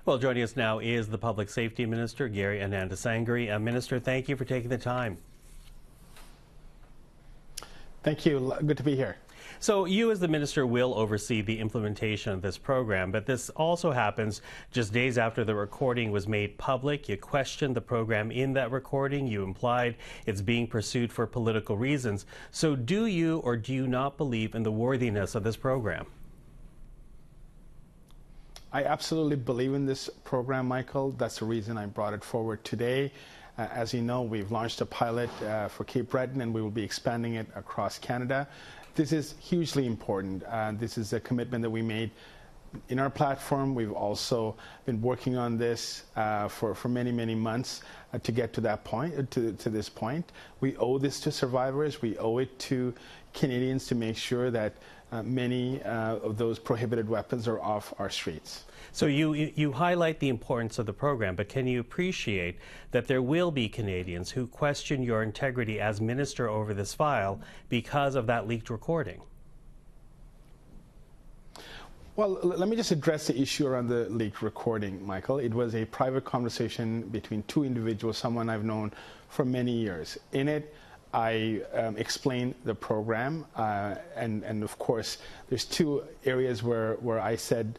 Well, joining us now is the Public Safety Minister, Gary Anandasangaree. Minister, thank you for taking the time. Thank you. Good to be here. So you as the minister will oversee the implementation of this program, but this also happens just days after the recording was made public. You questioned the program in that recording. You implied it's being pursued for political reasons. So do you or do you not believe in the worthiness of this program? I absolutely believe in this program, Michael. That's the reason I brought it forward today. As you know, we've launched a pilot for Cape Breton, and we will be expanding it across Canada. This is hugely important. This is a commitment that we made in our platform. We've also been working on this for many, many months to get to that point, to this point. We owe this to survivors. We owe it to Canadians to make sure that many of those prohibited weapons are off our streets. So you highlight the importance of the program, but can you appreciate that there will be Canadians who question your integrity as minister over this file because of that leaked recording? Well, let me just address the issue around the leaked recording, Michael. It was a private conversation between two individuals, someone I've known for many years. In it, I explained the program, and of course, there's two areas where I said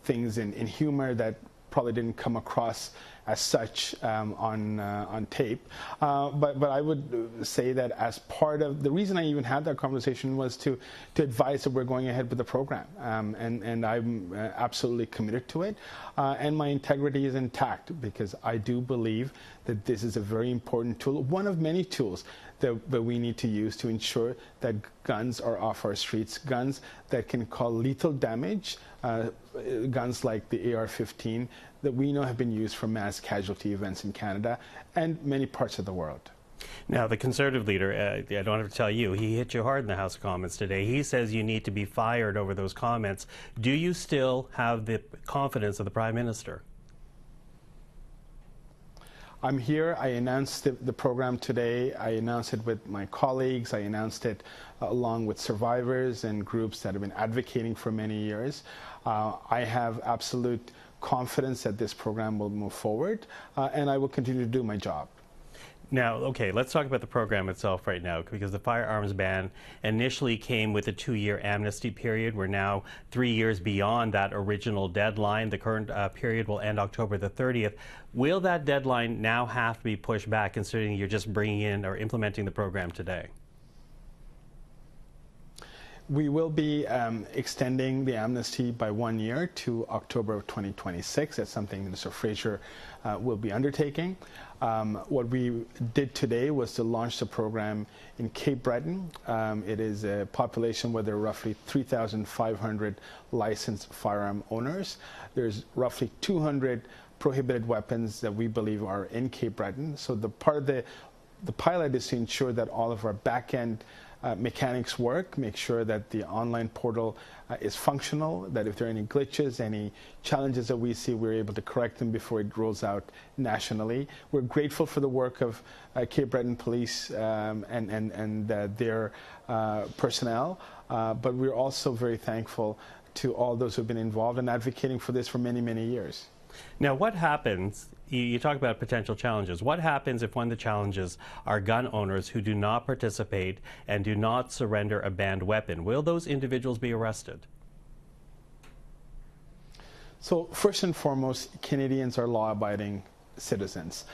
things in humor that probably didn't come across as such on tape. But I would say that as part of the reason I even had that conversation was to advise that we're going ahead with the program. And I'm absolutely committed to it. And my integrity is intact because I do believe that this is a very important tool, one of many tools that we need to use to ensure that guns are off our streets, guns that can cause lethal damage, guns like the AR-15 that we know have been used for mass casualty events in Canada and many parts of the world. Now, the Conservative leader, I don't have to tell you, he hit you hard in the House of Commons today. He says you need to be fired over those comments. Do you still have the confidence of the Prime Minister? I'm here. I announced the program today. I announced it with my colleagues. I announced it along with survivors and groups that have been advocating for many years. I have absolute confidence that this program will move forward, and I will continue to do my job. Now, okay, let's talk about the program itself right now, because the firearms ban initially came with a 2-year amnesty period. We're now 3 years beyond that original deadline. The current period will end October the 30th. Will that deadline now have to be pushed back, considering you're just bringing in or implementing the program today? We will be extending the amnesty by 1 year to October of 2026. That's something Minister Fraser will be undertaking. What we did today was to launch the program in Cape Breton. It is a population where there are roughly 3,500 licensed firearm owners. There's roughly 200 prohibited weapons that we believe are in Cape Breton. So the part of the pilot is to ensure that all of our back-end mechanics work, make sure that the online portal is functional, that if there are any glitches, any challenges that we see, we're able to correct them before it rolls out nationally. We're grateful for the work of Cape Breton Police and their personnel, but we're also very thankful to all those who have been involved in advocating for this for many, many years. Now, what happens, you talk about potential challenges, what happens if one of the challenges are gun owners who do not participate and do not surrender a banned weapon? Will those individuals be arrested? So first and foremost, Canadians are law-abiding citizens.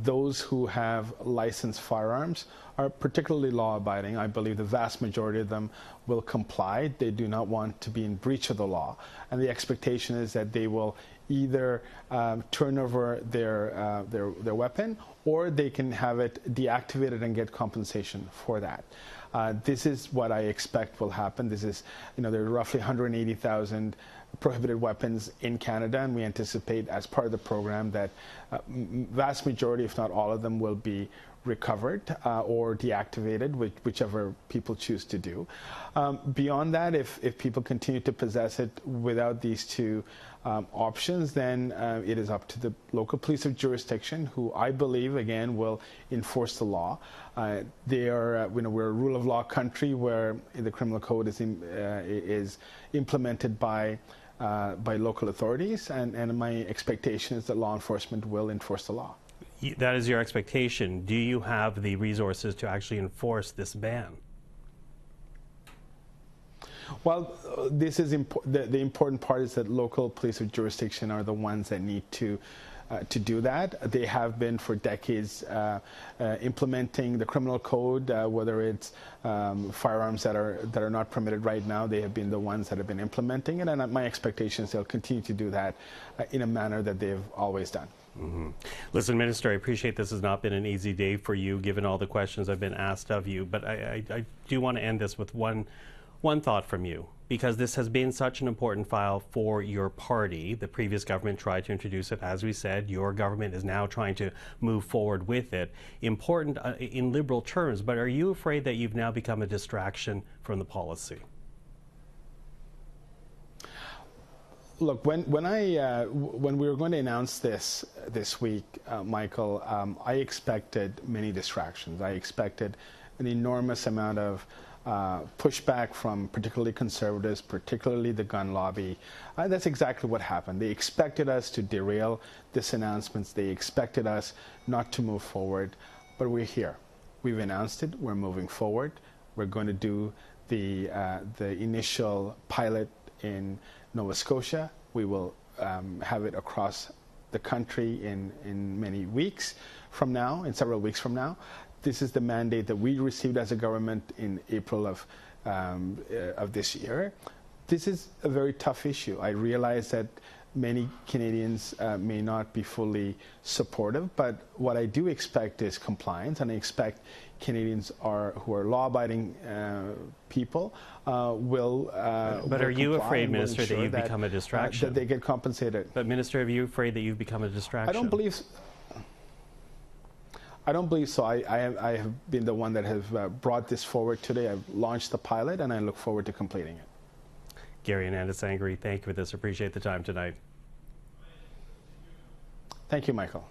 Those who have licensed firearms are particularly law-abiding. I believe the vast majority of them will comply. They do not want to be in breach of the law. And the expectation is that they will either turn over their weapon, or they can have it deactivated and get compensation for that. This is what I expect will happen. This is, there are roughly 180,000 prohibited weapons in Canada, and we anticipate as part of the program that vast majority, if not all of them, will be recovered or deactivated, whichever people choose to do. Beyond that, if people continue to possess it without these two options, then it is up to the local police of jurisdiction, who I believe, again, will enforce the law. They are, we're a rule of law country where the criminal code is implemented by by local authorities, and my expectation is that law enforcement will enforce the law. That is your expectation. Do you have the resources to actually enforce this ban? Well, this is the important part is that local police of jurisdiction are the ones that need to do that. They have been for decades implementing the criminal code, whether it's firearms that are not permitted right now. They have been the ones that have been implementing it, and my expectation is they'll continue to do that in a manner that they've always done. Mm-hmm. Listen, Minister, I appreciate this has not been an easy day for you, given all the questions I've been asked of you, but I do want to end this with one thought from you, because this has been such an important file for your party. The previous government tried to introduce it. As we said, your government is now trying to move forward with it. Important in Liberal terms, but are you afraid that you've now become a distraction from the policy? Look, when we were going to announce this week, Michael, I expected many distractions. I expected an enormous amount of pushback from particularly conservatives, particularly the gun lobby. That's exactly what happened. They expected us to derail this announcement. They expected us not to move forward, but we're here. We've announced it. We're moving forward. We're going to do the initial pilot in Nova Scotia. We will have it across the country in many weeks from now, in several weeks from now. This is the mandate that we received as a government in April of this year. This is a very tough issue. I realize that many Canadians may not be fully supportive, but what I do expect is compliance, and I expect Canadians who are law-abiding people will. But are you afraid, Minister, that you've become a distraction? That they get compensated. But Minister, are you afraid that you've become a distraction? I don't believe so. I have been the one that has brought this forward today. I've launched the pilot, and I look forward to completing it. Gary Anandasangaree, thank you for this. Appreciate the time tonight. Thank you, Michael.